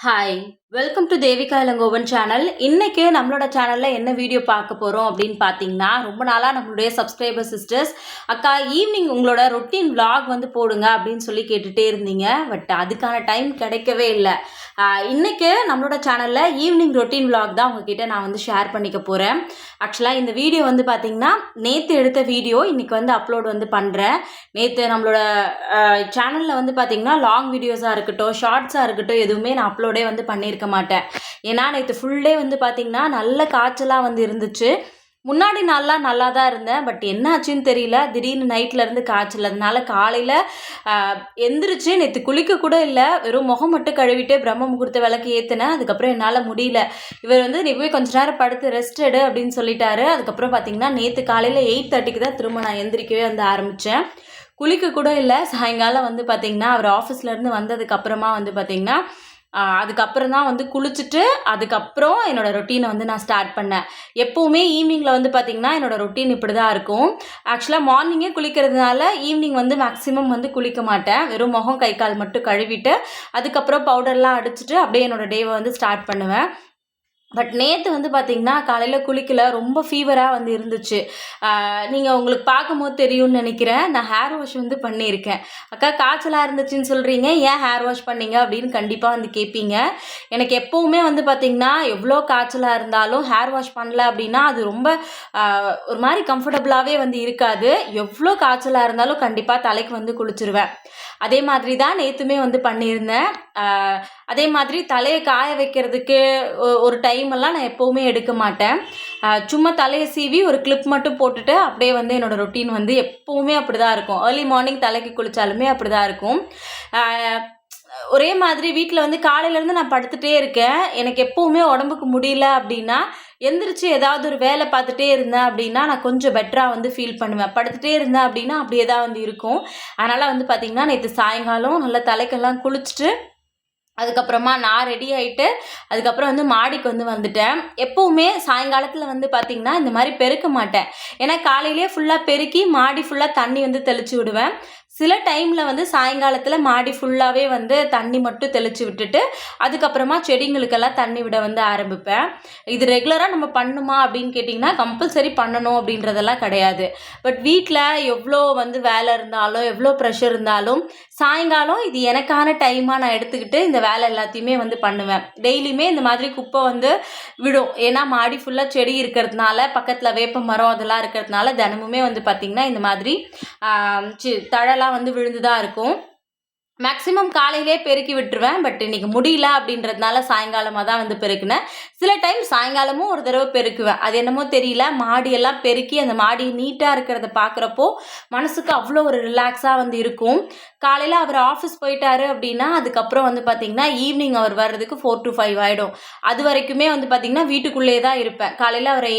Hi welcome to Devika Elangovan channel. இன்றைக்கி நம்மளோட சேனலில் என்ன வீடியோ பார்க்க போகிறோம் அப்படின்னு பார்த்தீங்கன்னா, ரொம்ப நாளாக நம்மளுடைய சப்ஸ்கிரைபர் சிஸ்டர்ஸ் அக்கா ஈவினிங் உங்களோட ரொட்டீன் vlog வந்து போடுங்க அப்படின்னு சொல்லி கேட்டுகிட்டே இருந்தீங்க. பட் அதுக்கான டைம் கிடைக்கவே இல்லை. இன்றைக்கி நம்மளோட சேனலில் ஈவினிங் ரொட்டீன் vlog தான் உங்ககிட்ட நான் வந்து ஷேர் பண்ணிக்க போகிறேன். ஆக்சுவலாக இந்த வீடியோ வந்து பார்த்திங்கன்னா நேற்று எடுத்த வீடியோ இன்றைக்கி வந்து அப்லோட் வந்து பண்ணுறேன். நேற்று நம்மளோட சேனலில் வந்து பார்த்திங்கன்னா லாங் வீடியோஸாக இருக்கட்டும், ஷார்ட்ஸாக இருக்கட்டும், எதுவுமே நான் அப்லோடே வந்து பண்ணியிருக்க மாட்டேன். ஏன்னா நேற்று ஃபுல் டே வந்து பார்த்திங்கன்னா நல்ல காய்ச்சலாக வந்து இருந்துச்சு. முன்னாடி நாள்லாம் நல்லா தான் இருந்தேன். பட் என்ன ஆச்சுன்னு தெரியல, திடீர்னு நைட்லேருந்து காய்ச்சல். அதனால காலையில் எந்திரிச்சு நேற்று குளிக்க கூட இல்லை, வெறும் முகம் மட்டும் கழுவிட்டு பிரம்ம முகூர்த்த விளக்கு ஏற்றினேன். அதுக்கப்புறம் என்னால் முடியல. இவர் வந்து நீ போய் கொஞ்ச நேரம் படுத்து ரெஸ்ட் எடு அப்படின்னு சொல்லிட்டாரு. அதுக்கப்புறம் பார்த்திங்கன்னா நேற்று காலையில் 8:30க்கு தான் திரும்ப நான் எந்திரிக்கவே வந்து ஆரம்பித்தேன். குளிக்க கூட இல்லை. சாயங்காலம் வந்து பார்த்திங்கன்னா அவர் ஆஃபீஸ்லேருந்து வந்ததுக்கப்புறமா வந்து பார்த்திங்கன்னா அதுக்கப்புறம் தான் வந்து குளிச்சுட்டு அதுக்கப்புறம் என்னோடய ரொட்டீனை வந்து நான் ஸ்டார்ட் பண்ணேன். எப்போவுமே ஈவினிங்கில் வந்து பார்த்திங்கன்னா என்னோடய ரொட்டீன் இப்படி தான் இருக்கும். ஆக்சுவலாக மார்னிங்கே குளிக்கிறதுனால ஈவினிங் வந்து மேக்ஸிமம் வந்து குளிக்க மாட்டேன். வெறும் முகம் கை கால் மட்டும் கழுவிட்டு அதுக்கப்புறம் பவுடர்லாம் அடிச்சுட்டு அப்படியே என்னோடய டேவை வந்து ஸ்டார்ட் பண்ணுவேன். பட் நேற்று வந்து பார்த்திங்கன்னா காலையில் குளிக்கல, ரொம்ப ஃபீவராக வந்து இருந்துச்சு. நீங்கள் உங்களுக்கு பார்க்கும்போது தெரியும்னு நினைக்கிறேன். நான் ஹேர் வாஷ் வந்து பண்ணியிருக்கேன். அக்கா காய்ச்சலாக இருந்துச்சுன்னு சொல்கிறீங்க, ஏன் ஹேர் வாஷ் பண்ணீங்க அப்படின்னு கண்டிப்பாக வந்து கேட்பீங்க. எனக்கு எப்போவுமே வந்து பார்த்திங்கன்னா எவ்வளோ காய்ச்சலாக இருந்தாலும் ஹேர் வாஷ் பண்ணல அப்படின்னா அது ரொம்ப ஒரு மாதிரி கம்ஃபர்டபுளாகவே வந்து இருக்காது. எவ்வளோ காய்ச்சலாக இருந்தாலும் கண்டிப்பாக தலைக்கு வந்து குளிச்சிருவேன். அதே மாதிரி தான் நேற்றுமே வந்து பண்ணியிருந்தேன். அதே மாதிரி தலையை காய வைக்கிறதுக்கு ஒரு டைமெல்லாம் நான் எப்போவுமே எடுக்க மாட்டேன். சும்மா தலையை சீவி ஒரு கிளிப் மட்டும் போட்டுட்டு அப்படியே வந்து என்னோடய ரொட்டீன் வந்து எப்போவுமே அப்படி தான் இருக்கும். ஏர்லி மார்னிங் தலைக்கு குளித்தாலுமே அப்படி தான் இருக்கும். ஒரே மாதிரி வீட்டில் வந்து காலையிலேருந்து நான் படுத்துகிட்டே இருக்கேன். எனக்கு எப்போவுமே உடம்புக்கு முடியல அப்படின்னா எந்திரிச்சு ஏதாவது ஒரு வேலை பார்த்துட்டே இருந்தேன் அப்படின்னா நான் கொஞ்சம் பெட்டராக வந்து ஃபீல் பண்ணுவேன். படுத்துகிட்டே இருந்தேன் அப்படின்னா அப்படியே தான் வந்து இருக்கும். அதனால் வந்து பார்த்திங்கன்னா நேற்று சாயங்காலம் நல்லா தலைக்கெல்லாம் குளிச்சுட்டு அதுக்கப்புறமா நான் ரெடி ஆகிட்டு அதுக்கப்புறம் வந்து மாடிக்கு வந்து வந்துட்டேன். எப்போவுமே சாயங்காலத்தில் வந்து பார்த்திங்கன்னா இந்த மாதிரி பெருக்க மாட்டேன். ஏன்னா காலையிலே ஃபுல்லாக பெருக்கி மாடி ஃபுல்லாக தண்ணி வந்து தெளித்து விடுவேன். சில டைமில் வந்து சாயங்காலத்தில் மாடி ஃபுல்லாகவே வந்து தண்ணி மட்டும் தெளித்து விட்டுட்டு அதுக்கப்புறமா செடிங்களுக்கெல்லாம் தண்ணி விட வந்து ஆரம்பிப்பேன். இது ரெகுலராக நம்ம பண்ணணுமா அப்படின்னு கேட்டிங்கன்னா கம்பல்சரி பண்ணணும் அப்படின்றதெல்லாம் கிடையாது. பட் வீட்டில் எவ்வளோ வந்து வேலை இருந்தாலும் எவ்வளோ ப்ரெஷர் இருந்தாலும் சாயங்காலம் இது எனக்கான டைமாக நான் எடுத்துக்கிட்டு இந்த வேலை எல்லாத்தையுமே வந்து பண்ணுவேன். டெய்லியுமே இந்த மாதிரி குப்பை வந்து விடும். ஏன்னா மாடி ஃபுல்லாக செடி இருக்கிறதுனால, பக்கத்தில் வேப்ப மரம் அதெல்லாம் இருக்கிறதுனால தினமுமே வந்து பார்த்திங்கன்னா இந்த மாதிரி தழலாம் வந்து விழுந்து தான் இருக்கும். மேக்ஸிமம் காலையிலே பெருக்கி விட்டுருவேன். பட் இன்றைக்கி முடியல அப்படின்றதுனால சாயங்காலமாக தான் வந்து பெருக்கினேன். சில டைம் சாயங்காலமும் ஒரு தடவை பெருக்குவேன். அது என்னமோ தெரியல, மாடியெல்லாம் பெருக்கி அந்த மாடி நீட்டாக இருக்கிறத பார்க்குறப்போ மனசுக்கு அவ்வளோ ஒரு ரிலாக்ஸாக வந்து இருக்கும். காலையில் அவர் ஆஃபீஸ் போயிட்டாரு அப்படின்னா அதுக்கப்புறம் வந்து பார்த்திங்கன்னா ஈவினிங் அவர் வர்றதுக்கு 4 to 5 ஆகிடும். அது வரைக்குமே வந்து பார்த்திங்கன்னா வீட்டுக்குள்ளேயே தான் இருப்பேன். காலையில் அவரை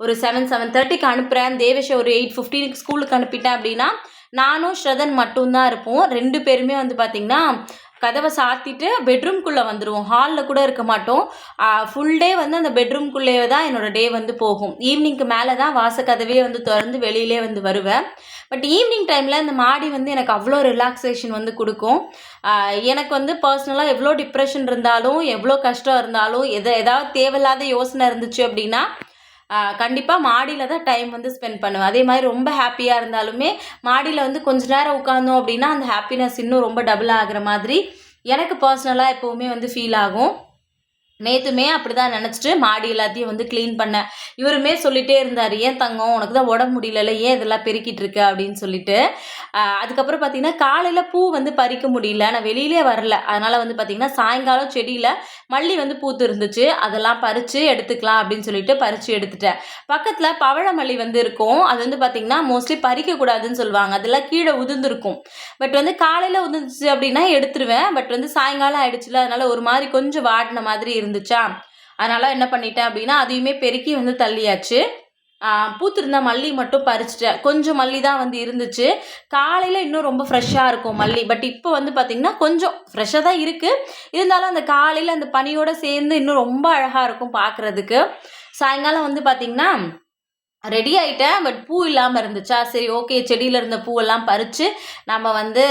ஒரு 7:30க்கு அனுப்புகிறேன். தேவேஷை ஒரு 8:15க்கு ஸ்கூலுக்கு அனுப்பிட்டேன் அப்படின்னா நானும் ஸ்ரதன் மட்டும்தான் இருப்போம். 2 பேருமே வந்து பார்த்திங்கன்னா கதவை சாத்திட்டு பெட்ரூம்குள்ளே வந்துடுவோம். ஹாலில் கூட இருக்க மாட்டோம். ஃபுல் டே வந்து அந்த பெட்ரூம்குள்ளேயே தான் என்னோடய டே வந்து போகும். ஈவினிங்க்கு மேலே தான் வாசக்கதவே வந்து திறந்து வெளியிலே வந்து வருவேன். பட் ஈவினிங் டைமில் இந்த மாடி வந்து எனக்கு அவ்வளோ ரிலாக்ஸேஷன் வந்து கொடுக்கும். எனக்கு வந்து பர்சனலாக எவ்வளோ டிப்ரெஷன் இருந்தாலும் எவ்வளோ கஷ்டம் இருந்தாலும் ஏதாவது தேவையில்லாத யோசனை இருந்துச்சு அப்படின்னா கண்டிப்பாக மாடியில் தான் டைம் வந்து ஸ்பெண்ட் பண்ணுவேன். அதே மாதிரி ரொம்ப ஹாப்பியாக இருந்தாலுமே மாடியில் வந்து கொஞ்ச நேரம் உட்காந்தோம் அப்படின்னா அந்த ஹாப்பினஸ் இன்னும் ரொம்ப டபுள் ஆகிற மாதிரி எனக்கு பர்சனலாக எப்போவுமே வந்து ஃபீல் ஆகும். நேற்றுமே அப்படி தான் நினச்சிட்டு மாடி எல்லாத்தையும் வந்து க்ளீன் பண்ணேன். இவருமே சொல்லிகிட்டே இருந்தார், ஏன் தங்கம் உனக்கு தான் உடம்பு முடியல, ஏன் இதெல்லாம் பெருக்கிட்டு இருக்க அப்படின்னு சொல்லிட்டு. அதுக்கப்புறம் பார்த்திங்கன்னா காலையில் பூ வந்து பறிக்க முடியல, நான் வெளியிலே வரல. அதனால் வந்து பார்த்திங்கன்னா சாயங்காலம் செடியில் மல்லி வந்து பூத்து இருந்துச்சு, அதெல்லாம் பறித்து எடுத்துக்கலாம் அப்படின்னு சொல்லிட்டு பறித்து எடுத்துட்டேன். பக்கத்தில் பவழமல்லி வந்து இருக்கும். அது வந்து பார்த்திங்கன்னா மோஸ்ட்லி பறிக்கக்கூடாதுன்னு சொல்லுவாங்க. அதெல்லாம் கீழே உதிர்ந்துருக்கும். பட் வந்து காலையில் உதிர்ந்துச்சு அப்படின்னா எடுத்துருவேன். பட் வந்து சாயங்காலம் ஆகிடுச்சுல, அதனால் ஒரு மாதிரி கொஞ்சம் வாடின மாதிரி இருந்துச்சா, அதனால் என்ன பண்ணிட்டேன் அப்படின்னா அதையுமே பெருக்கி வந்து தள்ளியாச்சு. பூத்திருந்த மல்லி மட்டும் பறிச்சிட்டேன். கொஞ்சம் மல்லி தான் வந்து இருந்துச்சு. காலையில் இன்னும் ரொம்ப ஃப்ரெஷ்ஷாக இருக்கும் மல்லி. பட் இப்போ வந்து பார்த்திங்கன்னா கொஞ்சம் ஃப்ரெஷ்ஷாக தான் இருக்குது. இருந்தாலும் அந்த காலையில் அந்த பனியோடு சேர்ந்து இன்னும் ரொம்ப அழகாக இருக்கும் பார்க்குறதுக்கு. சாயங்காலம் வந்து பார்த்திங்கன்னா ரெடி ஆயிட்டேன். பட் பூ இல்லாம இருந்துச்சா, சரி ஓகே செடியில இருந்த பூவெல்லாம் பறிச்சு நம்ம வந்து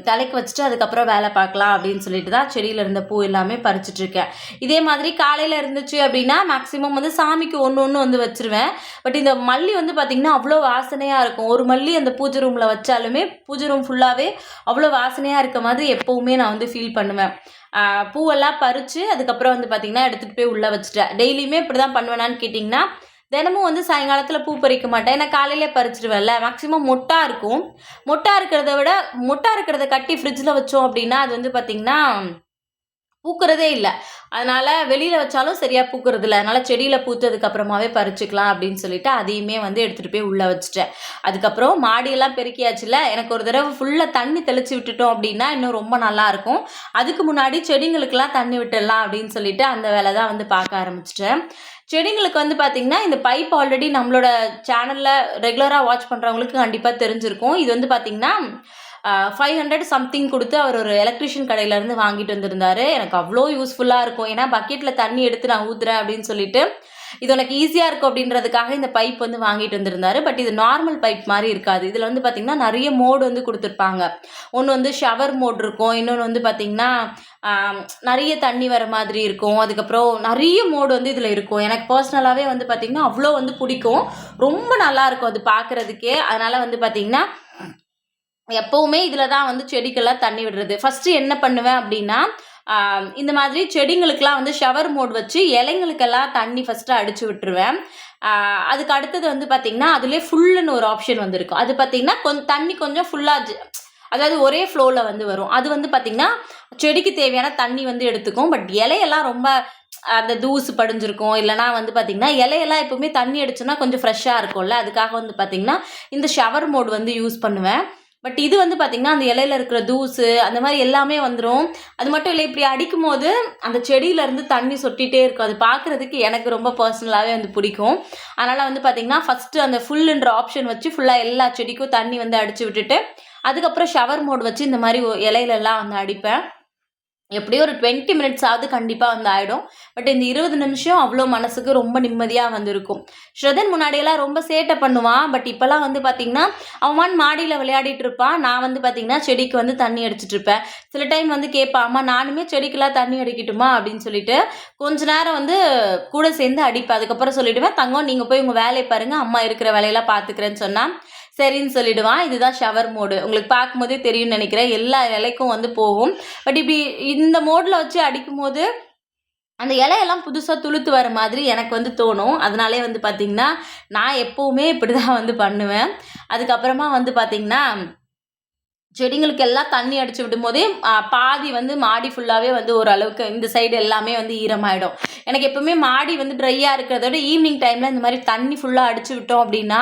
தலைக்கு வச்சுட்டு அதுக்கப்புறம் வேலை பார்க்கலாம் அப்படின்னு சொல்லிட்டு தான் செடியில இருந்த பூ எல்லாமே பறிச்சுட்ருக்கேன். இதே மாதிரி காலையில இருந்துச்சு அப்படின்னா மேக்ஸிமம் வந்து சாமிக்கு ஒன்று ஒன்று வந்து வச்சுருவேன். பட் இந்த மல்லி வந்து பார்த்திங்கன்னா அவ்வளோ வாசனையாக இருக்கும். ஒரு மல்லி அந்த பூஜை ரூமில் வச்சாலுமே பூஜை ரூம் ஃபுல்லாகவே அவ்வளோ வாசனையாக இருக்க மாதிரி எப்போவுமே நான் வந்து ஃபீல் பண்ணுவேன். பூவெல்லாம் பறித்து அதுக்கப்புறம் வந்து பார்த்திங்கன்னா எடுத்துகிட்டு போய் உள்ளே வச்சுட்டேன். டெய்லியுமே இப்படி தான் பண்ணுவேனான்னு கேட்டிங்கன்னா, தினமும் வந்து சாயங்காலத்தில் பூ பறிக்க மாட்டேன். ஏன்னா காலையிலே பறிச்சிடுவேன்ல. மேக்ஸிமம் மொட்டா இருக்கும். மொட்டா இருக்கிறத விட மொட்டா இருக்கிறத கட்டி ஃப்ரிட்ஜில் வச்சோம் அப்படின்னா அது வந்து பார்த்திங்கன்னா பூக்கிறதே இல்லை. அதனால் வெளியில் வச்சாலும் சரியாக பூக்கிறது இல்லை. அதனால் செடியில் பூத்ததுக்கு அப்புறமாவே பறிச்சுக்கலாம் அப்படின்னு சொல்லிட்டு அதையுமே வந்து எடுத்துகிட்டு போய் உள்ளே வச்சுட்டேன். அதுக்கப்புறம் மாடியெல்லாம் பெருக்கியாச்சுல, எனக்கு ஒரு தடவை ஃபுல்லாக தண்ணி தெளித்து விட்டுட்டோம் அப்படின்னா இன்னும் ரொம்ப நல்லாயிருக்கும். அதுக்கு முன்னாடி செடிங்களுக்கெல்லாம் தண்ணி விட்டுடலாம் அப்படின்னு சொல்லிட்டு அந்த வேலை தான் வந்து பார்க்க ஆரம்பிச்சிட்டேன். செடிங்களுக்கு வந்து பார்த்திங்கன்னா இந்த பைப் ஆல்ரெடி நம்மளோட சேனலில் ரெகுலராக வாட்ச் பண்ணுறவங்களுக்கு கண்டிப்பாக தெரிஞ்சிருக்கும். இது வந்து பார்த்திங்கன்னா 500 சம்திங் கொடுத்து அவர் ஒரு எலக்ட்ரிஷியன் கடையிலேருந்து வாங்கிட்டு வந்திருந்தார். எனக்கு அவ்வளோ யூஸ்ஃபுல்லாக இருக்கும். ஏன்னா பக்கெட்டில் தண்ணி எடுத்து நான் ஊற்றுறேன் அப்படின்னு சொல்லிட்டு இது உனக்கு ஈஸியாக இருக்கும் அப்படின்றதுக்காக இந்த பைப் வந்து வாங்கிட்டு வந்திருந்தாரு. பட் இது நார்மல் பைப் மாதிரி இருக்காது. இதில் வந்து பார்த்திங்கன்னா நிறைய மோடு வந்து கொடுத்துருப்பாங்க. ஒன்று வந்து ஷவர் மோட் இருக்கும். இன்னொன்று வந்து பார்த்திங்கன்னா நிறைய தண்ணி வர மாதிரி இருக்கும். அதுக்கப்புறம் நிறைய மோடு வந்து இதில் இருக்கும். எனக்கு பர்சனலாகவே வந்து பார்த்திங்கன்னா அவ்வளோ வந்து பிடிக்கும். ரொம்ப நல்லாயிருக்கும் அது பார்க்குறதுக்கே. அதனால் வந்து பார்த்திங்கன்னா எப்போவுமே இதில் தான் வந்து செடிக்கெல்லாம் தண்ணி விடுறது. ஃபஸ்ட்டு என்ன பண்ணுவேன் அப்படின்னா, இந்த மாதிரி செடிங்களுக்கெல்லாம் வந்து ஷவர் மோட் வச்சு இலைங்களுக்கெல்லாம் தண்ணி ஃபஸ்ட்டு அடித்து விட்டுருவேன். அதுக்கு அடுத்தது வந்து பார்த்திங்கன்னா அதிலே ஃபுல்லுன்னு ஒரு ஆப்ஷன் வந்துருக்கும். அது பார்த்திங்கன்னா தண்ணி கொஞ்சம் ஃபுல்லாக அதாவது ஒரே ஃப்ளோவில் வந்து வரும். அது வந்து பார்த்திங்கன்னா செடிக்கு தேவையான தண்ணி வந்து எடுத்துக்கும். பட் இலையெல்லாம் ரொம்ப அந்த தூசு படிஞ்சிருக்கும். இல்லைனா வந்து பார்த்திங்கன்னா இலையெல்லாம் எப்போவுமே தண்ணி அடிச்சோன்னா கொஞ்சம் ஃப்ரெஷ்ஷாக இருக்கும்ல. அதுக்காக வந்து பார்த்திங்கன்னா இந்த ஷவர் மோட் வந்து யூஸ் பண்ணுவேன். பட் இது வந்து பார்த்திங்கன்னா அந்த இலையில இருக்கிற தூசு அந்த மாதிரி எல்லாமே வந்துடும். அது மட்டும் இல்லை, இப்படி அடிக்கும்போது அந்த செடியிலேருந்து தண்ணி சொட்டிகிட்டே இருக்கும். அது பார்க்குறதுக்கு எனக்கு ரொம்ப பர்சனலாகவே வந்து பிடிக்கும். அதனால் வந்து பார்த்திங்கன்னா ஃபஸ்ட்டு அந்த ஃபுல்லுன்ற ஆப்ஷன் வச்சு ஃபுல்லாக எல்லா செடிக்கும் தண்ணி வந்து அடித்து விட்டுட்டு அதுக்கப்புறம் ஷவர் மோட் வச்சு இந்த மாதிரி இலையிலெல்லாம் வந்து அடிப்பேன். எப்படியும் ஒரு 20 மினிட்ஸ் ஆகுது கண்டிப்பாக வந்து ஆகிடும். பட் இந்த 20 நிமிஷம் அவ்வளோ மனசுக்கு ரொம்ப நிம்மதியாக வந்து இருக்கும். ஸ்ரதன் முன்னாடியெல்லாம் ரொம்ப சேட்டை பண்ணுவான். பட் இப்போல்லாம் வந்து பார்த்திங்கன்னா அவன் மாடியில் விளையாடிட்டு இருப்பான். நான் வந்து பார்த்திங்கன்னா செடிக்கு வந்து தண்ணி அடிச்சிட்டு இருப்பேன். சில டைம் வந்து கேட்பான், அம்மா நானுமே செடிக்கெல்லாம் தண்ணி அடிக்கட்டுமா அப்படின்னு சொல்லிட்டு கொஞ்ச நேரம் வந்து கூட சேர்ந்து அடிப்பேன். அதுக்கப்புறம் சொல்லிவிடுவேன், தங்கம் நீங்கள் போய் உங்கள் வேலையை பாருங்கள், அம்மா இருக்கிற வேலையெல்லாம் பார்த்துக்கிறேன்னு சொன்னால் சரின்னு சொல்லிடுவான். இதுதான் ஷவர் மோடு. உங்களுக்கு பார்க்கும்போதே தெரியும்னு நினைக்கிறேன். எல்லா இலைக்கும் வந்து போகும். பட் இப்படி இந்த மோடில் வச்சு அடிக்கும்போது அந்த இலையெல்லாம் புதுசாக துளுத்து வர மாதிரி எனக்கு வந்து தோணும். அதனாலே வந்து பார்த்திங்கன்னா நான் எப்போவுமே இப்படி தான் வந்து பண்ணுவேன். அதுக்கப்புறமா வந்து பார்த்திங்கன்னா செடிங்களுக்கு எல்லாம் தண்ணி அடித்து விடும்போதே பாதி வந்து மாடி ஃபுல்லாகவே வந்து ஓரளவுக்கு இந்த சைடு எல்லாமே வந்து ஈரமாயிடும். எனக்கு எப்போவுமே மாடி வந்து ட்ரையாக இருக்கிறத விட ஈவினிங் டைமில் இந்த மாதிரி தண்ணி ஃபுல்லாக அடித்து விட்டோம் அப்படின்னா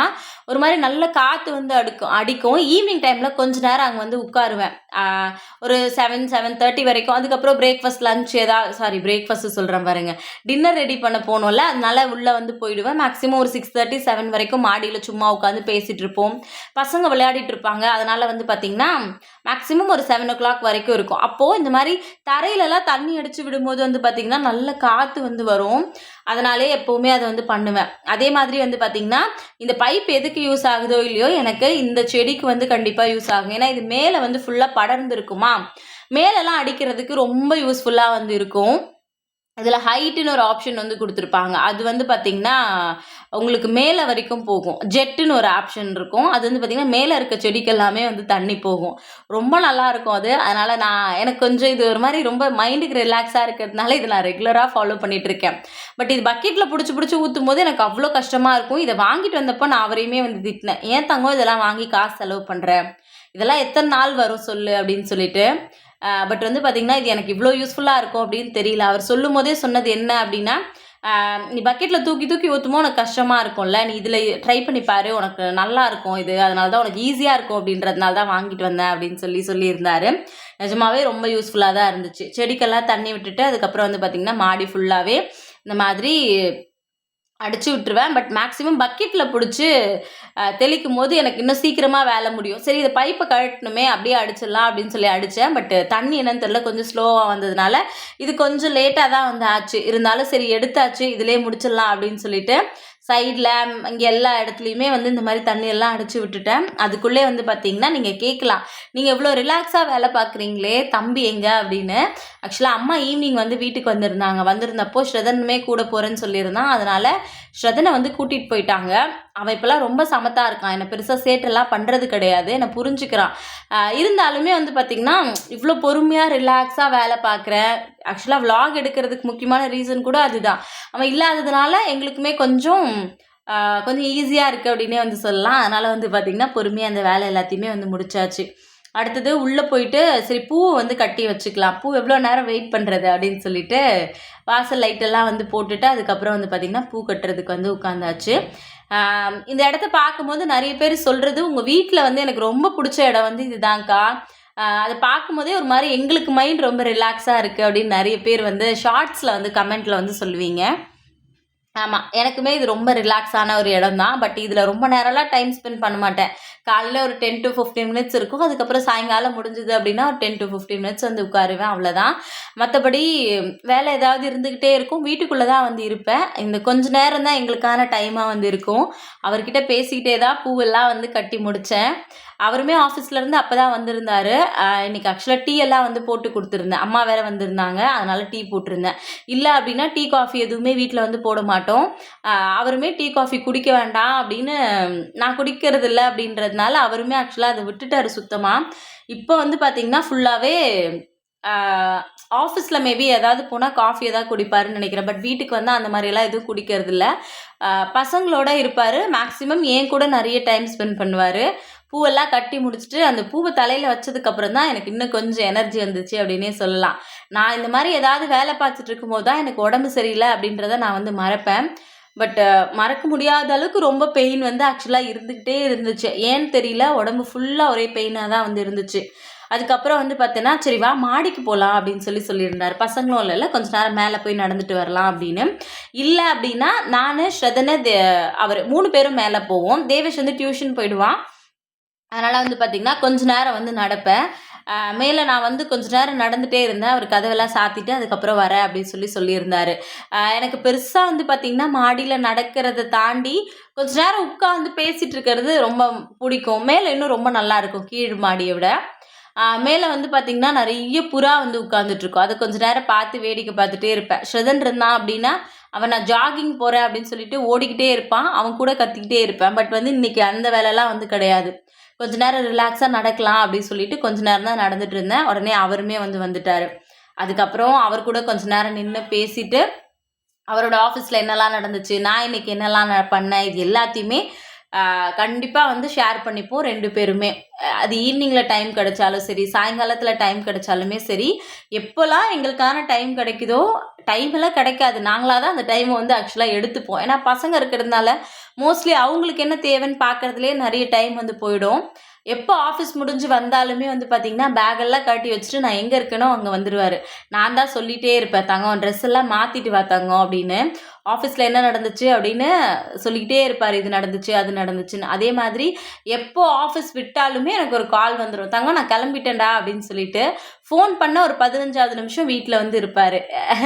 ஒரு மாதிரி நல்ல காற்று வந்து அடிக்கும். ஈவினிங் டைமில் கொஞ்ச நேரம் அங்கே வந்து உட்காருவேன். ஒரு 7:30 வரைக்கும். அதுக்கப்புறம் பிரேக்ஃபாஸ்ட் லஞ்ச் பிரேக்ஃபாஸ்ட்டு சொல்கிறேன் பாருங்கள், டின்னர் ரெடி பண்ண போனோம்ல, அதனால உள்ளே வந்து போயிடுவேன். மேக்ஸிமம் ஒரு 6:30 7 வரைக்கும் மாடியில் சும்மா உட்காந்து பேசிகிட்டு இருப்போம். பசங்க விளையாடிட்டு இருப்பாங்க. அதனால் வந்து பார்த்திங்கன்னா மேக்ஸிமம் ஒரு 7 o'clock வரைக்கும் இருக்கும். அப்போது இந்த மாதிரி தரையிலலாம் தண்ணி அடித்து விடும்போது வந்து பார்த்திங்கன்னா நல்ல காற்று வந்து வரும். அதனாலே எப்போவுமே அதை வந்து பண்ணுவேன். அதே மாதிரி வந்து பார்த்திங்கன்னா இந்த பைப் எதுக்கு யூஸ் ஆகுதோ இல்லையோ எனக்கு இந்த செடிக்கு வந்து கண்டிப்பாக யூஸ் ஆகும். ஏன்னா இது மேலே வந்து ஃபுல்லாக படர்ந்து இருக்குமா, மேலெல்லாம் அடிக்கிறதுக்கு ரொம்ப யூஸ்ஃபுல்லாக வந்து இருக்கும். இதில் ஹைட்டுன்னு ஒரு ஆப்ஷன் வந்து கொடுத்துருப்பாங்க. அது வந்து பார்த்திங்கன்னா உங்களுக்கு மேலே வரைக்கும் போகும். ஜெட்டுன்னு ஒரு ஆப்ஷன் இருக்கும். அது வந்து பார்த்திங்கன்னா மேலே இருக்க செடிக்கெல்லாமே வந்து தண்ணி போகும். ரொம்ப நல்லாயிருக்கும் அது. அதனால் எனக்கு கொஞ்சம் இது ஒரு மாதிரி ரொம்ப மைண்டுக்கு ரிலாக்ஸாக இருக்கிறதுனால இதை நான் ரெகுலராக ஃபாலோ பண்ணிகிட்ருக்கேன். பட் இது பக்கெட்டில் பிடிச்சி ஊற்றும் போது எனக்கு அவ்வளோ கஷ்டமாக இருக்கும். இதை வாங்கிட்டு வந்தப்போ நான் அவரையுமே வந்து திட்டினேன், ஏன் தங்கம் இதெல்லாம் வாங்கி காசு செலவு பண்ணுறேன், இதெல்லாம் எத்தனை நாள் வரும் சொல்லு அப்படின்னு சொல்லிட்டு. பட் வந்து பார்த்திங்கன்னா இது எனக்கு இவ்வளோ யூஸ்ஃபுல்லாக இருக்கும் அப்படின்னு தெரியல. அவர் சொல்லும் போதே சொன்னது என்ன அப்படின்னா, நீ பக்கெட்டில் தூக்கி ஊற்றுமோ உனக்கு கஷ்டமாக இருக்கும்ல, நீ இதில் ட்ரை பண்ணி பாரு, உனக்கு நல்லா இருக்கும் இது, அதனால தான் உனக்கு ஈஸியாக இருக்கும் அப்படின்றதுனால தான் வாங்கிட்டு வந்தேன் அப்படின்னு சொல்லியிருந்தார். நிஜமாவே ரொம்ப யூஸ்ஃபுல்லாக தான் இருந்துச்சு. செடிக்கெல்லாம் தண்ணி விட்டுட்டு அதுக்கப்புறம் வந்து பார்த்திங்கன்னா மாடி ஃபுல்லாகவே இந்த மாதிரி அடித்து விட்டுருவேன். பட் மேக்ஸிமம் பக்கெட்டில் பிடிச்சி தெளிக்கும் போது எனக்கு இன்னும் சீக்கிரமாக வேலை முடியும். சரி இதை பைப்பை கழட்டணுமே அப்படியே அடிச்சிடலாம் அப்படின்னு சொல்லி அடித்தேன். பட் தண்ணி என்னன்னு தெரியல, கொஞ்சம் ஸ்லோவாக வந்ததுனால இது கொஞ்சம் லேட்டாக தான் வந்து ஆச்சு. இருந்தாலும் சரி எடுத்தாச்சு, இதிலே முடிச்சிடலாம் அப்படின்னு சொல்லிட்டு சைடில் இங்கே எல்லா இடத்துலையுமே வந்து இந்த மாதிரி தண்ணியெல்லாம் அடித்து விட்டுட்டேன். அதுக்குள்ளே வந்து பார்த்திங்கன்னா நீங்கள் கேட்கலாம், நீங்கள் இவ்வளோ ரிலாக்ஸாக வேலை பார்க்குறீங்களே தம்பி எங்கே அப்படின்னு. ஆக்சுவலாக அம்மா ஈவினிங் வந்து வீட்டுக்கு வந்திருந்தப்போ ஸ்ரதனுமே கூட போகிறேன்னு சொல்லியிருந்தான். அதனால் ஸ்ரதனை வந்து கூட்டிகிட்டு போயிட்டாங்க. அவன் இப்போல்லாம் ரொம்ப சமத்தாக இருக்கான். என்னை பெருசாக சேட்டெல்லாம் பண்ணுறது கிடையாது, என்னை புரிஞ்சுக்கிறான். இருந்தாலுமே வந்து பார்த்திங்கன்னா இவ்வளோ பொறுமையாக ரிலாக்ஸாக வேலை பார்க்குறேன். ஆக்சுவலாக விலாக் எடுக்கிறதுக்கு முக்கியமான ரீசன் கூட அதுதான். அவன் இல்லாததுனால எங்களுக்குமே கொஞ்சம் ஈஸியாக இருக்குது அப்படின்னே வந்து சொல்லலாம். அதனால் வந்து பார்த்திங்கன்னா பொறுமையாக அந்த வேலை எல்லாத்தையுமே வந்து முடிச்சாச்சு. அடுத்தது உள்ளே போயிட்டு சரி பூவை வந்து கட்டி வச்சுக்கலாம், பூ எவ்வளோ நேரம் வெயிட் பண்ணுறது அப்படின்னு சொல்லிட்டு வாசல் லைட்டெல்லாம் வந்து போட்டுட்டு அதுக்கப்புறம் வந்து பார்த்திங்கன்னா பூ கட்டுறதுக்கு வந்து உட்காந்தாச்சு. இந்த இடத்த பார்க்கும்போது நிறைய பேர் சொல்கிறது, உங்கள் வீட்டில் வந்து எனக்கு ரொம்ப பிடிச்ச இடம் வந்து இதுதான்க்கா, அதை பார்க்கும்போதே ஒரு மாதிரி எங்களுக்கு மைண்ட் ரொம்ப ரிலாக்ஸாக இருக்குது அப்படின்னு நிறைய பேர் வந்து ஷார்ட்ஸில் வந்து கமெண்ட்டில் வந்து சொல்லுவீங்க. ஆமாம், எனக்குமே இது ரொம்ப ரிலாக்ஸான ஒரு இடம் தான். பட் இதில் ரொம்ப நேரம்லாம் டைம் ஸ்பெண்ட் பண்ண மாட்டேன். காலையில் ஒரு 10 to 15 மினிட்ஸ் இருக்கும். அதுக்கப்புறம் சாயங்காலம் முடிஞ்சுது அப்படின்னா ஒரு 10 to 15 மினிட்ஸ் வந்து உட்காருவேன், அவ்வளோதான். மற்றபடி வேலை ஏதாவது இருந்துக்கிட்டே இருக்கும். வீட்டுக்குள்ளே தான் வந்து இருப்பேன். இந்த கொஞ்ச நேரம் தான் எங்களுக்கான டைமாக வந்து இருக்கும். அவர்கிட்ட பேசிக்கிட்டே தான் பூவெல்லாம் வந்து கட்டி முடித்தேன். அவருமே ஆஃபீஸ்லேருந்து அப்போ தான் வந்திருந்தார். இன்றைக்கி ஆக்சுவலாக டீ எல்லாம் வந்து போட்டு கொடுத்துருந்தேன். அம்மா வேறு வந்திருந்தாங்க, அதனால் டீ போட்டிருந்தேன். இல்லை அப்படின்னா டீ காஃபி எதுவுமே வீட்டில் வந்து போட மாட்டோம். அவருமே டீ காஃபி குடிக்க வேண்டாம் அப்படின்னு, நான் குடிக்கிறது இல்லை அப்படின்றதுனால அவருமே ஆக்சுவலாக அதை விட்டுட்டார் சுத்தமாக. இப்போ வந்து பார்த்திங்கன்னா ஃபுல்லாகவே ஆஃபீஸில் மேபி ஏதாவது போனால் காஃபி ஏதாவது குடிப்பாருன்னு நினைக்கிறேன். பட் வீட்டுக்கு வந்து அந்த மாதிரியெல்லாம் எதுவும் குடிக்கிறது இல்லை. பசங்களோட இருப்பார். மேக்ஸிமம் என் கூட நிறைய டைம் ஸ்பெண்ட் பண்ணுவார். பூவெல்லாம் கட்டி முடிச்சுட்டு அந்த பூவை தலையில் வச்சதுக்கப்புறம் தான் எனக்கு இன்னும் கொஞ்சம் எனர்ஜி வந்துச்சு அப்படின்னே சொல்லலாம். நான் இந்த மாதிரி ஏதாவது வேலை பார்த்துட்டு இருக்கும்போது தான் எனக்கு உடம்பு சரியில்லை அப்படின்றத நான் வந்து மறப்பேன். பட் மறக்க முடியாத அளவுக்கு ரொம்ப பெயின் வந்து ஆக்சுவலாக இருந்துக்கிட்டே இருந்துச்சு. ஏன்னு தெரியல, உடம்பு ஃபுல்லாக ஒரே பெயினாக தான் வந்து இருந்துச்சு. அதுக்கப்புறம் வந்து பார்த்தீங்கன்னா சரி வா மாடிக்கு போகலாம் அப்படின்னு சொல்லியிருந்தார். பசங்களும் இல்லைல்ல, கொஞ்சம் நேரம் மேலே போய் நடந்துட்டு வரலாம் அப்படின்னு. இல்லை அப்படின்னா நான் ஸ்ரதனை அவர் 3 பேரும் மேலே போவோம். தேவேஷ் வந்து டியூஷன் போயிடுவான். அதனால் வந்து பார்த்திங்கன்னா கொஞ்ச நேரம் வந்து நடப்பேன். மேலே நான் வந்து கொஞ்ச நேரம் நடந்துகிட்டே இருந்தேன். அவர் கதவெல்லாம் சாத்திட்டு அதுக்கப்புறம் வரேன் அப்படின்னு சொல்லியிருந்தார். எனக்கு பெருசாக வந்து பார்த்திங்கன்னா மாடியில் நடக்கிறத தாண்டி கொஞ்ச நேரம் உட்காந்து பேசிகிட்டு இருக்கிறது ரொம்ப பிடிக்கும். மேலே இன்னும் ரொம்ப நல்லாயிருக்கும் கீழ் மாடியை விட. மேலே வந்து பார்த்திங்கன்னா நிறைய புறா வந்து உட்காந்துட்ருக்கோம். அதை கொஞ்சம் நேரம் பார்த்து வேடிக்கை பார்த்துட்டே இருப்பேன். ஸ்ரதன் இருந்தான் அப்படின்னா அவன் நான் ஜாகிங் போகிறேன் அப்படின்னு சொல்லிட்டு ஓடிக்கிட்டே இருப்பான். அவன் கூட கத்திக்கிட்டே இருப்பேன். பட் வந்து இன்றைக்கி அந்த வேலைலாம் வந்து கிடையாது. கொஞ்ச நேரம் ரிலாக்ஸாக நடக்கலாம் அப்படின்னு சொல்லிட்டு கொஞ்ச நேரம் தான் நடந்துட்டு இருந்தேன். உடனே அவருமே வந்துட்டார். அதுக்கப்புறம் அவர் கூட கொஞ்ச நேரம் நின்று பேசிட்டு அவரோட ஆஃபீஸில் என்னெல்லாம் நடந்துச்சு, நான் இன்றைக்கி என்னெல்லாம் பண்ணேன், இது எல்லாத்தையுமே கண்டிப்பாக வந்து ஷேர் பண்ணிப்போம் 2 பேருமே. அது ஈவினிங்கில் டைம் கிடைச்சாலும் சரி, சாயங்காலத்தில் டைம் கிடைச்சாலுமே சரி, எப்போல்லாம் எங்களுக்கான டைம் கிடைக்குதோ, டைம் எல்லாம் கிடைக்காது, நாங்களாக தான் அந்த டைமை வந்து ஆக்சுவலாக எடுத்துப்போம். ஏன்னா பசங்க இருக்கிறதுனால மோஸ்ட்லி அவங்களுக்கு என்ன தேவைன்னு பார்க்குறதுலேயே நிறைய டைம் வந்து போயிடும். எப்போ ஆஃபீஸ் முடிஞ்சு வந்தாலுமே வந்து பார்த்திங்கன்னா பேக்கெல்லாம் கட்டி வச்சுட்டு நான் எங்கே இருக்கேனோ அங்கே வந்துடுவார். நான் தான் சொல்லிகிட்டே இருப்பேன், தங்கம் ட்ரெஸ் எல்லாம் மாற்றிட்டு வா தங்கம் அப்படின்னு. ஆஃபீஸில் என்ன நடந்துச்சு அப்படின்னு சொல்லிக்கிட்டே இருப்பார், இது நடந்துச்சு அது நடந்துச்சுன்னு. அதே மாதிரி எப்போ ஆஃபீஸ் விட்டாலுமே எனக்கு ஒரு கால் வந்துடும், தங்கம் நான் கிளம்பிட்டேன்டா அப்படின்னு சொல்லிட்டு. ஃபோன் பண்ண ஒரு 15வது நிமிஷம் வீட்டில் வந்து இருப்பார்.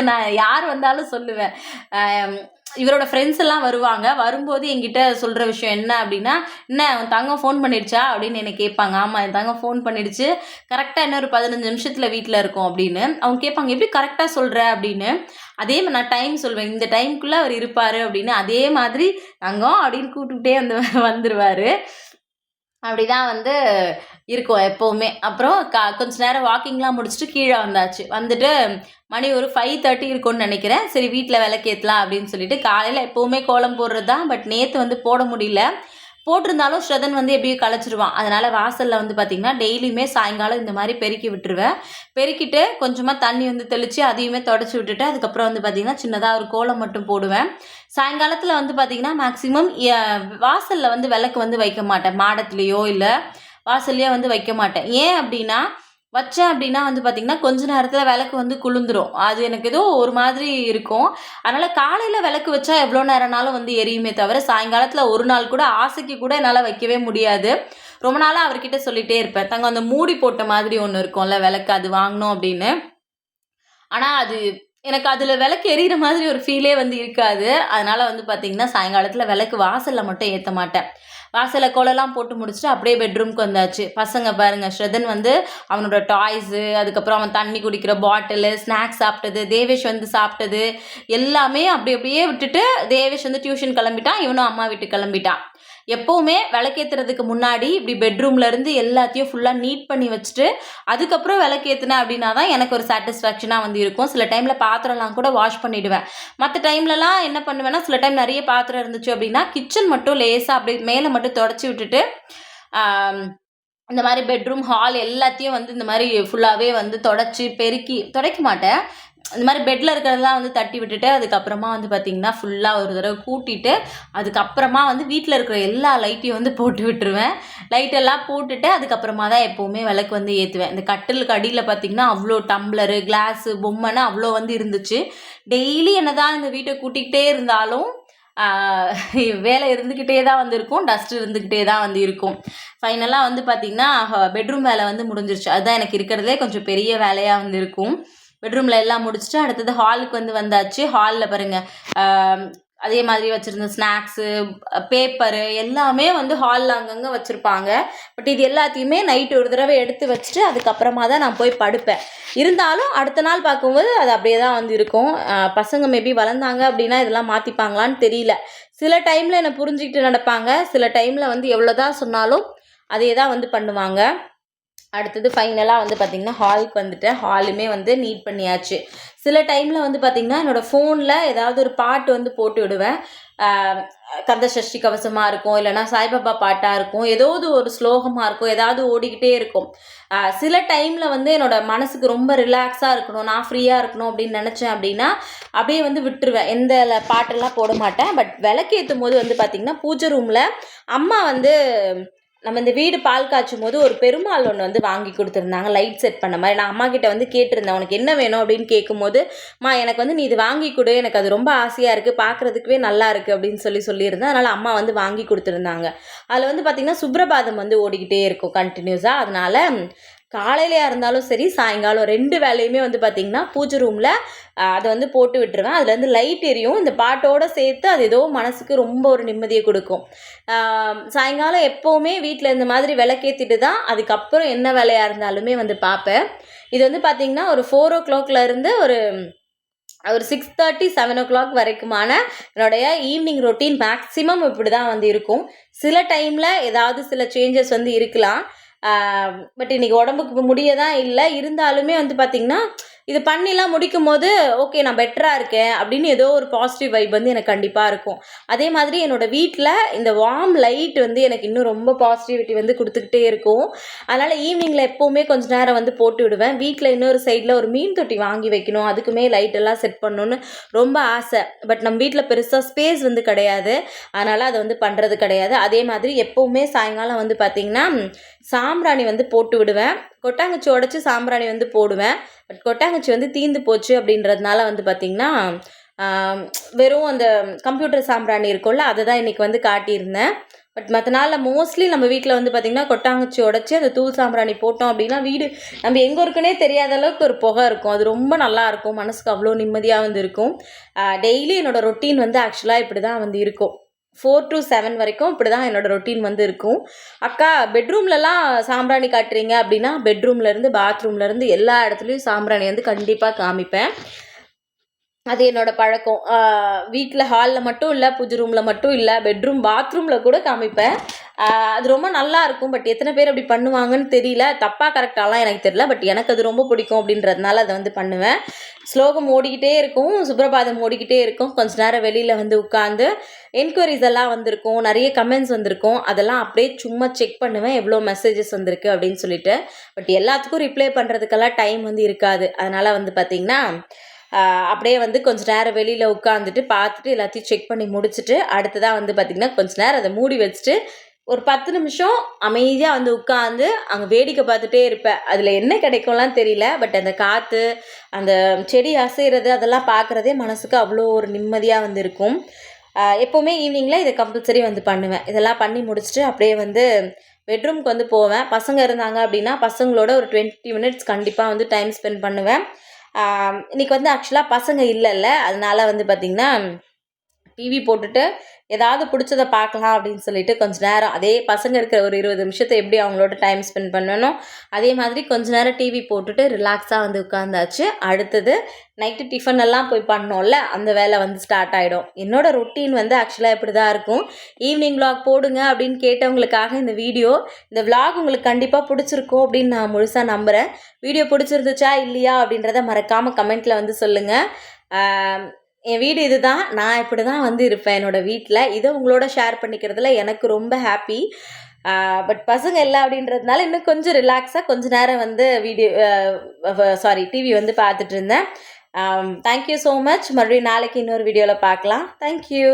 நான் யார் வந்தாலும் சொல்லுவேன். இவரோட ஃப்ரெண்ட்ஸ் எல்லாம் வருவாங்க. வரும்போது என்கிட்ட சொல்கிற விஷயம் என்ன அப்படின்னா, என்ன உன் தங்கம் ஃபோன் பண்ணிடுச்சா அப்படின்னு என்னை கேட்பாங்க. ஆமாம், என் தங்கம் ஃபோன் பண்ணிடுச்சு, கரெக்டாக இன்னும் ஒரு 15 நிமிஷத்தில் வீட்டில் இருக்கும் அப்படின்னு. அவங்க கேட்பாங்க, எப்படி கரெக்டாக சொல்கிற அப்படின்னு. அதே மாதிரி நான் டைம் சொல்வேன், இந்த டைமுக்குள்ளே அவர் இருப்பார் அப்படின்னு. அதே மாதிரி தங்கம் அப்படின்னு கூப்பிட்டுக்கிட்டே வந்துடுவார். அப்படி தான் வந்து இருக்கும் எப்போவுமே. அப்புறம் கொஞ்சம் நேரம் வாக்கிங்லாம் முடிச்சுட்டு கீழே வந்துட்டு மணி ஒரு 5:30 இருக்கும்னு நினைக்கிறேன். சரி வீட்டில் விளக்கேற்றலாம் அப்படின்னு சொல்லிட்டு காலையில் எப்போவுமே கோலம் போடுறது தான். பட் நேற்று வந்து போட முடியல. போட்டிருந்தாலும் ஸ்ரதன் வந்து எப்படியும் களைச்சிருவான். அதனால் வாசலில் வந்து பார்த்திங்கன்னா டெய்லியுமே சாயங்காலம் இந்த மாதிரி பெருக்கி விட்டுருவேன். பெருக்கிட்டு கொஞ்சமாக தண்ணி வந்து தெளித்து அதையுமே தொடச்சி விட்டுட்டு அதுக்கப்புறம் வந்து பார்த்திங்கன்னா சின்னதாக ஒரு கோலம் மட்டும் போடுவேன். சாயங்காலத்தில் வந்து பார்த்திங்கன்னா மேக்ஸிமம் வாசலில் வந்து விளக்கு வந்து வைக்க மாட்டேன். மாடத்துலேயோ இல்லை வாசல்லையோ வந்து வைக்க மாட்டேன். ஏன் அப்படின்னா வச்சேன் அப்படின்னா வந்து பார்த்திங்கன்னா கொஞ்ச நேரத்தில் விளக்கு வந்து குளிந்துரும். அது எனக்கு ஏதோ ஒரு மாதிரி இருக்கும். அதனால் காலையில் விளக்கு வச்சா எவ்வளோ நேரம்னாலும் வந்து எரியுமே தவிர சாயங்காலத்தில் ஒரு நாள் கூட ஆசைக்கு கூட என்னால் வைக்கவே முடியாது. ரொம்ப நாளாக அவர்கிட்ட சொல்லிகிட்டே இருப்பேன், தங்க அந்த மூடி போட்ட மாதிரி ஒன்று இருக்கும்ல விளக்கு, அது வாங்கணும் அப்படின்னு. ஆனால் அது எனக்கு அதில் விளக்கு எரியிற மாதிரி ஒரு ஃபீலே வந்து இருக்காது. அதனால் வந்து பார்த்திங்கன்னா சாயங்காலத்தில் விளக்கு வாசலில் மட்டும் ஏற்ற மாட்டேன். வாசலில் கோலம்லாம் போட்டு முடிச்சுட்டு அப்படியே பெட்ரூம்க்கு வந்தாச்சு. பசங்க பாருங்கள், ஸ்ரதன் வந்து அவனோட டாய்ஸு, அதுக்கப்புறம் அவன் தண்ணி குடிக்கிற பாட்டிலு, ஸ்நாக்ஸ் சாப்பிட்டது, தேவேஷ் வந்து சாப்பிட்டது எல்லாமே அப்படி அப்படியே விட்டுட்டு தேவேஷ் வந்து டியூஷன் கிளம்பிட்டான். இவனும் அம்மா வீட்டுக்கு கிளம்பிட்டான். எப்போவுமே விளக்கேற்றுறதுக்கு முன்னாடி இப்படி பெட்ரூம்லேருந்து எல்லாத்தையும் ஃபுல்லாக நீட் பண்ணி வச்சுட்டு அதுக்கப்புறம் விளக்கேற்றினேன் அப்படின்னா தான் எனக்கு ஒரு சாட்டிஸ்ஃபேக்ஷனாக வந்து இருக்கும். சில டைமில் பாத்திரம்லாம் கூட வாஷ் பண்ணிவிடுவேன். மற்ற டைம்லலாம் என்ன பண்ணுவேன்னா, சில டைம் நிறைய பாத்திரம் இருந்துச்சு அப்படின்னா கிச்சன் மட்டும் லேசாக அப்படி மேலே மட்டும் தொடச்சி விட்டுட்டு இந்த மாதிரி பெட்ரூம் ஹால் எல்லாத்தையும் வந்து இந்த மாதிரி ஃபுல்லாகவே வந்து துடைக்க மாட்டேன். இந்த மாதிரி பெட்டில் இருக்கிறதெல்லாம் வந்து தட்டி விட்டுட்டு அதுக்கப்புறமா வந்து பார்த்திங்கன்னா ஃபுல்லாக ஒரு தடவை கூட்டிட்டு அதுக்கப்புறமா வந்து வீட்டில் இருக்கிற எல்லா லைட்டையும் வந்து போட்டு விட்டுருவேன். லைட்டெல்லாம் போட்டுட்டு அதுக்கப்புறமா தான் எப்போவுமே விளக்கு வந்து ஏற்றுவேன். இந்த கட்டிலுக்கு அடியில் பார்த்திங்கன்னா அவ்வளோ டம்ளரு, கிளாஸு, பொம்மைன்னு அவ்வளோ வந்து இருந்துச்சு. டெய்லி என்ன தான் இந்த வீட்டை கூட்டிக்கிட்டே இருந்தாலும் வேலை இருந்துக்கிட்டே தான் வந்து இருக்கும், டஸ்ட் இருந்துக்கிட்டே தான் வந்து இருக்கும். ஃபைனலாக வந்து பார்த்திங்கன்னா பெட்ரூம் வேலை வந்து முடிஞ்சிருச்சு. அதுதான் எனக்கு இருக்கிறதுலே கொஞ்சம் பெரிய வேலையாக வந்து இருக்கும். பெட்ரூமில் எல்லாம் முடிச்சுட்டு அடுத்தது ஹாலுக்கு வந்து வந்தாச்சு. ஹாலில் பாருங்கள், அதே மாதிரி வச்சுருந்த ஸ்நாக்ஸு, பேப்பரு எல்லாமே வந்து ஹாலில் அங்கங்கே வச்சுருப்பாங்க. பட் இது எல்லாத்தையுமே நைட்டு ஒரு தடவை எடுத்து வச்சுட்டு அதுக்கப்புறமா தான் நான் போய் படுப்பேன். இருந்தாலும் அடுத்த நாள் பார்க்கும்போது அது அப்படியே தான் வந்து இருக்கும். பசங்க மேபி வளர்ந்தாங்க அப்படின்னா இதெல்லாம் மாற்றிப்பாங்களான்னு தெரியல. சில டைமில் என்னை புரிஞ்சுக்கிட்டு நடப்பாங்க, சில டைமில் வந்து எவ்வளோ தான் சொன்னாலும் அதே தான் வந்து பண்ணுவாங்க. அடுத்தது ஃபைனலாக வந்து பார்த்திங்கன்னா ஹாலுக்கு வந்துட்டேன். ஹாலுமே வந்து நீட் பண்ணியாச்சு. சில டைமில் வந்து பார்த்திங்கன்னா என்னோடய ஃபோனில் ஏதாவது ஒரு பாட்டு வந்து போட்டு விடுவேன். கந்த சஷ்டி கவசமாக இருக்கும், இல்லைனா சாய்பாபா பாட்டாக இருக்கும், ஏதாவது ஒரு ஸ்லோகமாக இருக்கும், ஏதாவது ஓடிக்கிட்டே இருக்கும். சில டைமில் வந்து என்னோடய மனசுக்கு ரொம்ப ரிலாக்ஸாக இருக்கணும், நான் ஃப்ரீயாக இருக்கணும் அப்படின்னு நினச்சேன் அப்படின்னா அப்படியே வந்து விட்டுருவேன். எந்த பாட்டெல்லாம் போட மாட்டேன். பட் விளக்கேற்றும் போது வந்து பார்த்திங்கன்னா பூஜை ரூமில் அம்மா வந்து நம்ம இந்த வீடு பால் காய்ச்சும் போது ஒரு பெருமாள் ஒன்று வந்து வாங்கி கொடுத்துருந்தாங்க, லைட் செட் பண்ண மாதிரி. நான் அம்மா கிட்ட வந்து கேட்டிருந்தேன், உனக்கு என்ன வேணும் அப்படின்னு கேட்கும்போது, எனக்கு வந்து நீ இது வாங்கி கொடு, எனக்கு அது ரொம்ப ஆசையாக இருக்குது, பார்க்குறதுக்குவே நல்லா இருக்குது அப்படின்னு சொல்லியிருந்தேன். அதனால் அம்மா வந்து வாங்கி கொடுத்துருந்தாங்க. அதில் வந்து பார்த்திங்கன்னா சுப்ரபாதம் வந்து ஓடிக்கிட்டே இருக்கும் கண்டினியூஸாக. அதனால் காலையிலையாக இருந்தாலும் சரி, சாயங்காலம் 2 வேலையுமே வந்து பார்த்திங்கன்னா பூஜை ரூமில் அதை வந்து போட்டு விட்டுருவேன். அதுலேருந்து லைட் எரியும். இந்த பாட்டோடு சேர்த்து அது ஏதோ மனசுக்கு ரொம்ப ஒரு நிம்மதியை கொடுக்கும். சாயங்காலம் எப்போவுமே வீட்டில் இந்த மாதிரி விளக்கேற்றிட்டு தான் அதுக்கப்புறம் என்ன வேலையாக இருந்தாலுமே வந்து பார்ப்பேன். இது வந்து பார்த்திங்கன்னா ஒரு 4 o'clockலேருந்து ஒரு 6:30 7 o'clock வரைக்குமான என்னுடைய ஈவினிங் ரொட்டீன் மேக்ஸிமம் இப்படி தான் வந்து இருக்கும். சில டைமில் ஏதாவது சில சேஞ்சஸ் வந்து இருக்கலாம். பட் இன்றைக்கி உடம்புக்கு முடிய தான் இல்லை. இருந்தாலுமே வந்து பார்த்திங்கன்னா இது பண்ணிலாம் முடிக்கும் போது ஓகே நான் பெட்டராக இருக்கேன் அப்படின்னு ஏதோ ஒரு பாசிட்டிவ் வைப் வந்து எனக்கு கண்டிப்பாக இருக்கும். அதே மாதிரி என்னோடய வீட்டில் இந்த வார்ம் லைட் வந்து எனக்கு இன்னும் ரொம்ப பாசிட்டிவிட்டி வந்து கொடுத்துக்கிட்டே இருக்கும். அதனால் ஈவினிங்கில் எப்போவுமே கொஞ்சம் நேரம் வந்து போட்டு விடுவேன். வீட்டில் இன்னொரு சைடில் ஒரு மீன் தொட்டி வாங்கி வைக்கணும், அதுக்குமே லைட்டெல்லாம் செட் பண்ணணுன்னு ரொம்ப ஆசை. பட் நம்ம வீட்டில் பெருசாக ஸ்பேஸ் வந்து கிடையாது, அதனால் அதை வந்து பண்ணுறது கிடையாது. அதே மாதிரி எப்போவுமே சாயங்காலம் வந்து பார்த்திங்கன்னா சாம்பிராணி வந்து போட்டு விடுவேன். கொட்டாங்குச்சி உடச்சி சாம்பிராணி வந்து போடுவேன். பட் கொட்டாங்குச்சி வந்து தீந்து போச்சு அப்படின்றதுனால வந்து பார்த்திங்கன்னா வெறும் அந்த கம்ப்யூட்டர் சாம்பிராணி இருக்கும்ல, அதை தான் இன்றைக்கி வந்து காட்டியிருந்தேன். பட் மற்ற நாளில் மோஸ்ட்லி நம்ம வீட்டில் வந்து பார்த்திங்கன்னா கொட்டாங்குச்சி உடச்சி அந்த தூள் சாம்பிராணி போட்டோம் அப்படின்னா வீடு நம்ம எங்கே இருக்குன்னே தெரியாத அளவுக்கு ஒரு புகை இருக்கும். அது ரொம்ப நல்லாயிருக்கும், மனசுக்கு அவ்வளோ நிம்மதியாக வந்து இருக்கும். டெய்லி என்னோடய ரொட்டீன் வந்து ஆக்சுவலாக இப்படி தான் வந்து இருக்கும். 4 to 7 வரைக்கும் இப்படி தான் என்னோடய ரொட்டீன் வந்து இருக்கும். அக்கா பெட்ரூம்லலாம் சாம்பிராணி காட்டுறீங்க அப்படின்னா பெட்ரூம்லேருந்து பாத்ரூம்லேருந்து எல்லா இடத்துலையும் சாம்பிராணி வந்து கண்டிப்பாக காமிப்பேன். அது என்னோடய பழக்கம். வீட்டில் ஹாலில் மட்டும் இல்லை, பூஜை ரூமில் மட்டும் இல்லை, பெட்ரூம் பாத்ரூமில் கூட காமிப்பேன். அது ரொம்ப நல்லா இருக்கும். பட் எத்தனை பேர் அப்படி பண்ணுவாங்கன்னு தெரியல, தப்பாக கரெக்டாலாம் எனக்கு தெரியல. பட் எனக்கு அது ரொம்ப பிடிக்கும் அப்படின்றதுனால அதை வந்து பண்ணுவேன். ஸ்லோகம் ஓடிக்கிட்டே இருக்கும், சுப்ரபாதம் ஓடிக்கிட்டே இருக்கும். கொஞ்ச நேரம் வெளியில் வந்து உட்காந்து என்கொயரிஸ் எல்லாம் வந்திருக்கும், நிறைய கமெண்ட்ஸ் வந்திருக்கும், அதெல்லாம் அப்படியே சும்மா செக் பண்ணுவேன் எவ்வளோ மெசேஜஸ் வந்திருக்கு அப்படின்னு சொல்லிட்டு. பட் எல்லாத்துக்கும் ரிப்ளை பண்ணுறதுக்கெல்லாம் டைம் வந்து இருக்காது. அதனால் வந்து பார்த்திங்கன்னா அப்படியே வந்து கொஞ்சம் நேரம் வெளியில் உட்காந்துட்டு பார்த்துட்டு எல்லாத்தையும் செக் பண்ணி முடிச்சுட்டு அடுத்ததாக வந்து பார்த்திங்கன்னா கொஞ்சம் நேரம் அதை மூடி வச்சுட்டு ஒரு 10 நிமிஷம் அமைதியாக வந்து உட்காந்து அங்கே வேடிக்கை பார்த்துட்டே இருப்பேன். அதில் என்ன கிடைக்கும்லாம் தெரியல. பட் அந்த காற்று, அந்த செடி அசைகிறது அதெல்லாம் பார்க்குறதே மனசுக்கு அவ்வளோ ஒரு நிம்மதியாக வந்து இருக்கும். எப்போவுமே ஈவினிங்கில் இதை கம்பல்சரி வந்து பண்ணுவேன். இதெல்லாம் பண்ணி முடிச்சுட்டு அப்படியே வந்து பெட்ரூம்க்கு வந்து போவேன். பசங்க இருந்தாங்க அப்படின்னா பசங்களோட ஒரு 20 minutes கண்டிப்பாக வந்து டைம் ஸ்பெண்ட் பண்ணுவேன். இன்றைக்கி வந்து ஆக்சுவலாக பசங்க இல்லைல்ல, அதனால வந்து பார்த்திங்கன்னா டிவி போட்டுட்டு ஏதாவது பிடிச்சத பார்க்கலாம் அப்படின்னு சொல்லிட்டு கொஞ்ச நேரம் அதே பசங்க இருக்கிற ஒரு 20 நிமிஷத்தை எப்படி அவங்களோட டைம் ஸ்பெண்ட் பண்ணணும், அதே மாதிரி கொஞ்ச நேரம் டிவி போட்டுட்டு ரிலாக்ஸாக வந்து உட்காந்தாச்சு. அடுத்தது நைட்டு டிஃபன் எல்லாம் போய் பண்ணோம்ல, அந்த வேலை வந்து ஸ்டார்ட் ஆகிடும். என்னோட ரொட்டீன் வந்து ஆக்சுவலாக இப்படி தான் இருக்கும். ஈவினிங் vlog போடுங்க அப்படின்னு கேட்டவங்களுக்காக இந்த வீடியோ. இந்த vlog உங்களுக்கு கண்டிப்பாக பிடிச்சிருக்கும் அப்படின்னு நான் முழுசாக நம்புகிறேன். வீடியோ பிடிச்சிருந்துச்சா இல்லையா அப்படின்றத மறக்காமல் கமெண்ட்டில் வந்து சொல்லுங்கள். என் வீடு இதுதான். நான் இப்படி தான் வந்து இருப்பேன் என்னோடய வீட்டில். இதை உங்களோட ஷேர் பண்ணிக்கிறதுல எனக்கு ரொம்ப ஹாப்பி. பட் பசங்க இல்லை அப்படின்றதுனால இன்னும் கொஞ்சம் ரிலாக்ஸாக கொஞ்ச நேரம் வந்து டிவி வந்து பார்த்துட்டு இருந்தேன். Thank you so much. மறுபடியும் நாளைக்கு இன்னொரு வீடியோவில் பார்க்கலாம். தேங்க்யூ.